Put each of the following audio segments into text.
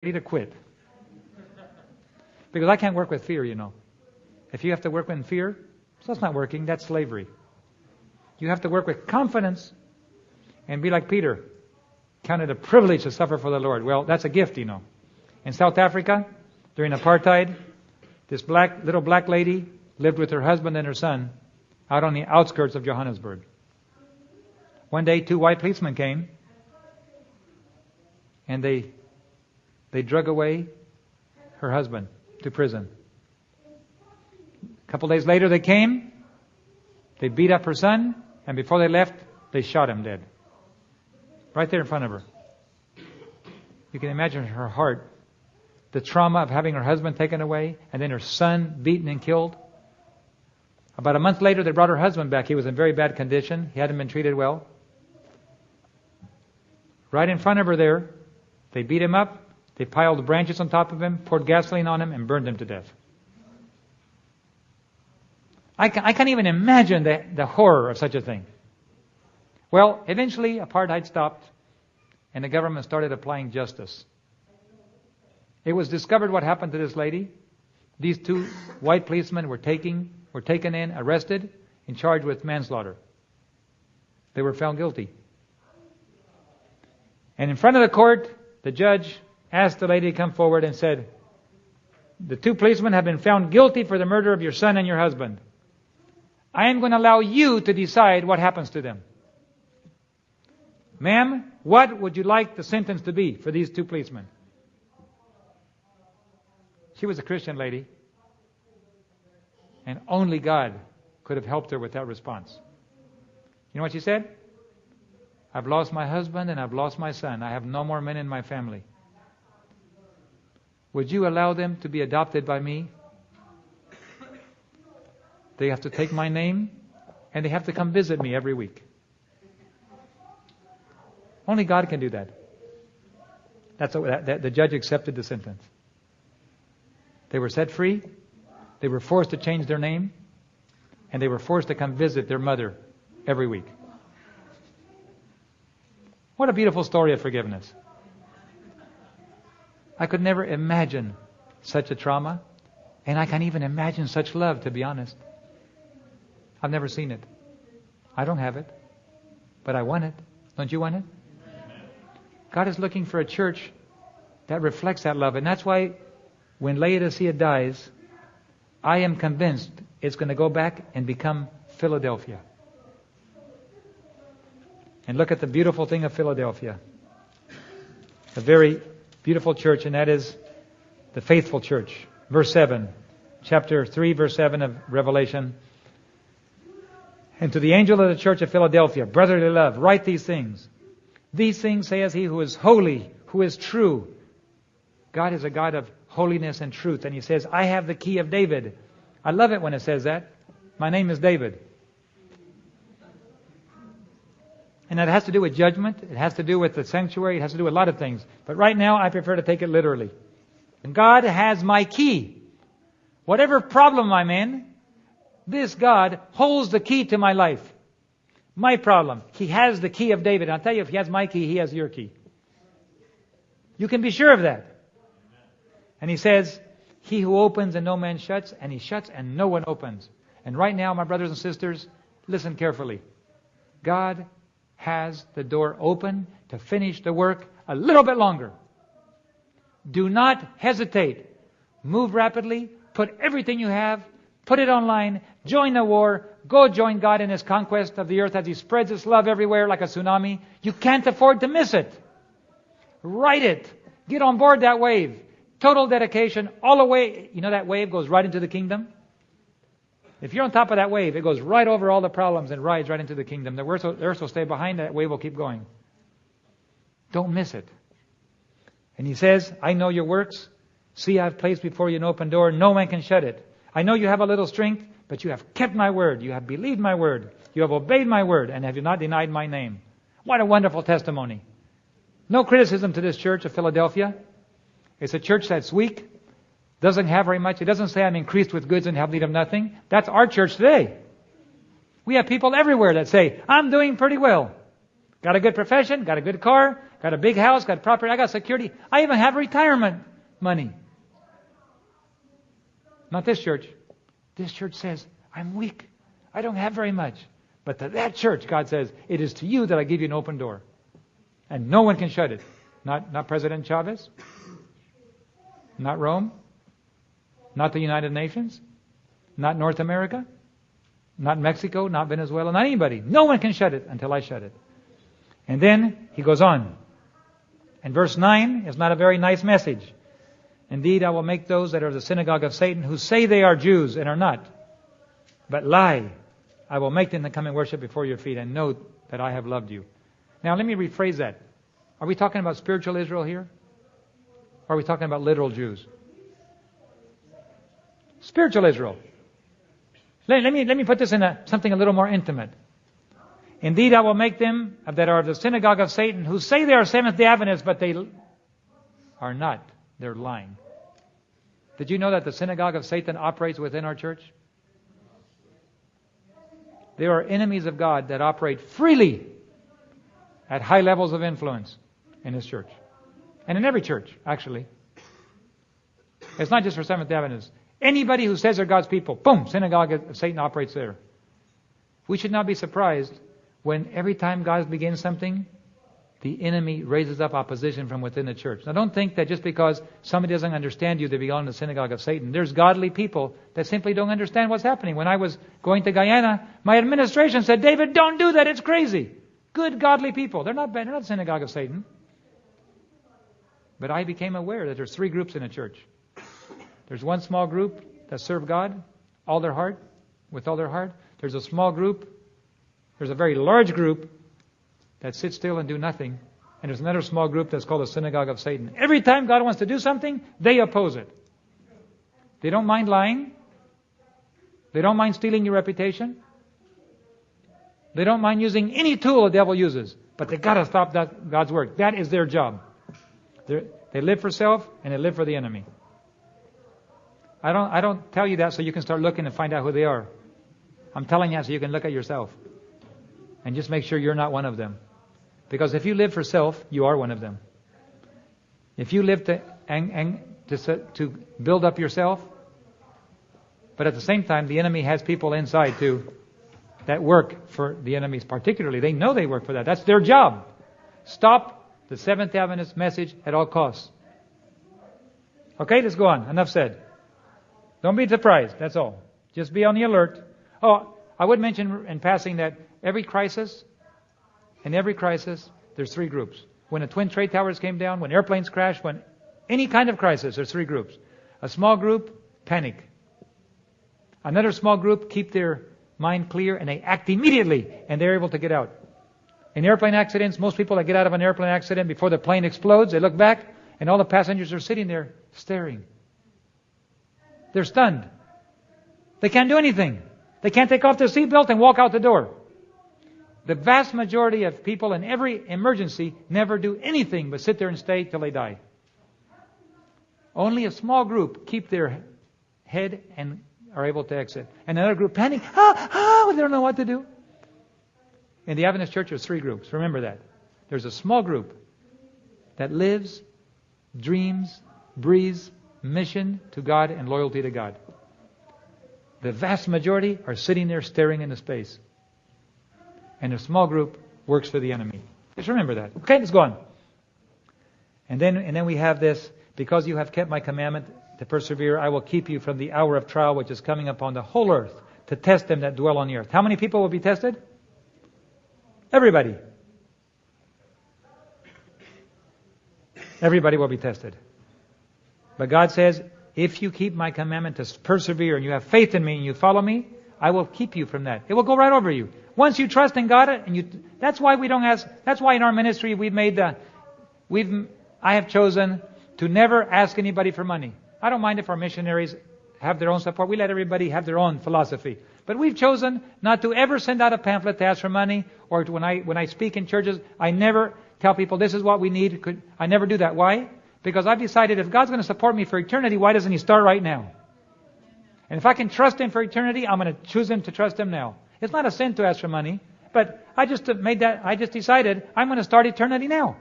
to quit. Because I can't work with fear, If you have to work with fear, so that's not working. That's slavery. You have to work with confidence and be like Peter. Count it a privilege to suffer for the Lord. Well, that's a gift, In South Africa, during apartheid, this little black lady lived with her husband and her son out on the outskirts of Johannesburg. One day, 2 white policemen came, and they drug away her husband to prison. A couple days later, they came, they beat up her son, and before they left, they shot him dead. Right there in front of her. You can imagine her heart, the trauma of having her husband taken away, and then her son beaten and killed. About a month later, they brought her husband back. He was in very bad condition. He hadn't been treated well. Right in front of her there, they beat him up, they piled branches on top of him, poured gasoline on him, and burned him to death. I can't even imagine the horror of such a thing. Well, eventually apartheid stopped, and the government started applying justice. It was discovered what happened to this lady. These 2 white policemen were taken in, arrested, and charged with manslaughter. They were found guilty. And in front of the court, the judge asked the lady to come forward and said, "The 2 policemen have been found guilty for the murder of your son and your husband. I am going to allow you to decide what happens to them. Ma'am, what would you like the sentence to be for these 2 policemen?" She was a Christian lady, and only God could have helped her with that response. You know what she said? "I've lost my husband and I've lost my son. I have no more men in my family. Would you allow them to be adopted by me? They have to take my name, and they have to come visit me every week." Only God can do that. The judge accepted the sentence. They were set free. They were forced to change their name, and they were forced to come visit their mother every week. What a beautiful story of forgiveness. I could never imagine such a trauma, and I can't even imagine such love, to be honest. I've never seen it. I don't have it, but I want it. Don't you want it? God is looking for a church that reflects that love, and that's why when Laodicea dies, I am convinced it's going to go back and become Philadelphia. And look at the beautiful thing of Philadelphia. A very beautiful church, and that is the faithful church. Verse 7, chapter 3, verse 7 of Revelation. "And to the angel of the church of Philadelphia, brotherly love, write these things. These things says he who is holy, who is true." God is a God of holiness and truth. And He says, "I have the key of David." I love it when it says that. My name is David. And that has to do with judgment. It has to do with the sanctuary. It has to do with a lot of things. But right now, I prefer to take it literally. And God has my key. Whatever problem I'm in, this God holds the key to my life. My problem. He has the key of David. And I'll tell you, if He has my key, He has your key. You can be sure of that. And He says, "He who opens and no man shuts, and He shuts and no one opens." And right now, my brothers and sisters, listen carefully. God has the door open to finish the work a little bit longer. Do not hesitate. Move rapidly. Put everything you have. Put it online. Join the war. Go join God in His conquest of the earth as He spreads His love everywhere like a tsunami. You can't afford to miss it. Write it. Get on board that wave. Total dedication all the way. You know that wave goes right into the kingdom? If you're on top of that wave, it goes right over all the problems and rides right into the kingdom. The earth will stay behind, that wave will keep going. Don't miss it. And He says, "I know your works. See, I've placed before you an open door. No man can shut it. I know you have a little strength, but you have kept my word. You have believed my word. You have obeyed my word, and have not denied my name." What a wonderful testimony. No criticism to this church of Philadelphia. It's a church that's weak, doesn't have very much. It doesn't say, "I'm increased with goods and have need of nothing." That's our church today. We have people everywhere that say, "I'm doing pretty well." Got a good profession, got a good car, got a big house, got property, I got security. I even have retirement money. Not this church. This church says, I'm weak. I don't have very much. But to that church, God says, it is to you that I give you an open door. And no one can shut it. Not President Chavez. Not Rome. Not the United Nations. Not North America. Not Mexico. Not Venezuela. Not anybody. No one can shut it until I shut it. And then he goes on. And verse 9 is not a very nice message. Indeed, I will make those that are the synagogue of Satan, who say they are Jews and are not, but lie. I will make them to come and worship before your feet and know that I have loved you. Now, let me rephrase that. Are we talking about spiritual Israel here? Or are we talking about literal Jews? Spiritual Israel. Let me put this in something a little more intimate. Indeed, I will make them that are the synagogue of Satan, who say they are Seventh-day Adventists, but they are not. They're lying. Did you know that the synagogue of Satan operates within our church? There are enemies of God that operate freely at high levels of influence in His church. And in every church, actually. It's not just for Seventh-day Adventists. Anybody who says they're God's people, boom, synagogue of Satan operates there. We should not be surprised when every time God begins something, the enemy raises up opposition from within the church. Now don't think that just because somebody doesn't understand you, they belong to the synagogue of Satan. There's godly people that simply don't understand what's happening. When I was going to Guyana, my administration said, David, don't do that, it's crazy. Good, godly people. They're not bad. They're not the synagogue of Satan. But I became aware that there's three groups in a church. There's one small group that serve God all their heart, with all their heart. There's a small group. There's a very large group that sit still and do nothing. And there's another small group that's called the synagogue of Satan. Every time God wants to do something, they oppose it. They don't mind lying. They don't mind stealing your reputation. They don't mind using any tool the devil uses. But they got to stop God's work. That is their job. They live for self and they live for the enemy. I don't tell you that so you can start looking and find out who they are. I'm telling you so you can look at yourself. And just make sure you're not one of them. Because if you live for self, you are one of them. If you live to build up yourself, but at the same time, the enemy has people inside too that work for the enemies particularly. They know they work for that. That's their job. Stop the Seventh-day Adventist message at all costs. Okay, let's go on. Enough said. Don't be surprised. That's all. Just be on the alert. Oh, I would mention in passing that in every crisis, there's three groups. When the Twin Trade Towers came down, when airplanes crashed, when any kind of crisis, there's three groups. A small group, panic. Another small group, keep their mind clear and they act immediately and they're able to get out. In airplane accidents, most people that get out of an airplane accident before the plane explodes, they look back and all the passengers are sitting there staring. They're stunned. They can't do anything. They can't take off their seatbelt and walk out the door. The vast majority of people in every emergency never do anything but sit there and stay till they die. Only a small group keep their head and are able to exit. And another group panic. They don't know what to do. In the Adventist church, there's three groups. Remember that. There's a small group that lives, dreams, breathes, mission to God and loyalty to God. The vast majority are sitting there staring into space. And a small group works for the enemy. Just remember that. Okay, let's go on. And then we have this, because you have kept my commandment to persevere, I will keep you from the hour of trial which is coming upon the whole earth to test them that dwell on the earth. How many people will be tested? Everybody. Everybody will be tested. But God says, if you keep my commandment to persevere and you have faith in me and you follow me, I will keep you from that. It will go right over you. Once you trust in God, that's why we don't ask. That's why in our ministry I have chosen to never ask anybody for money. I don't mind if our missionaries have their own support. We let everybody have their own philosophy. But we've chosen not to ever send out a pamphlet to ask for money, or when I speak in churches, I never tell people this is what we need. I never do that. Why? Because I've decided if God's going to support me for eternity, why doesn't He start right now? And if I can trust Him for eternity, I'm going to choose Him to trust Him now. It's not a sin to ask for money, but But I just decided I'm going to start eternity now.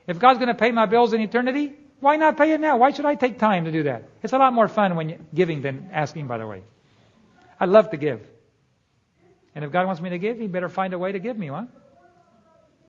If God's going to pay my bills in eternity, why not pay it now? Why should I take time to do that? It's a lot more fun when you're giving than asking, by the way. I love to give. And if God wants me to give, He better find a way to give me one.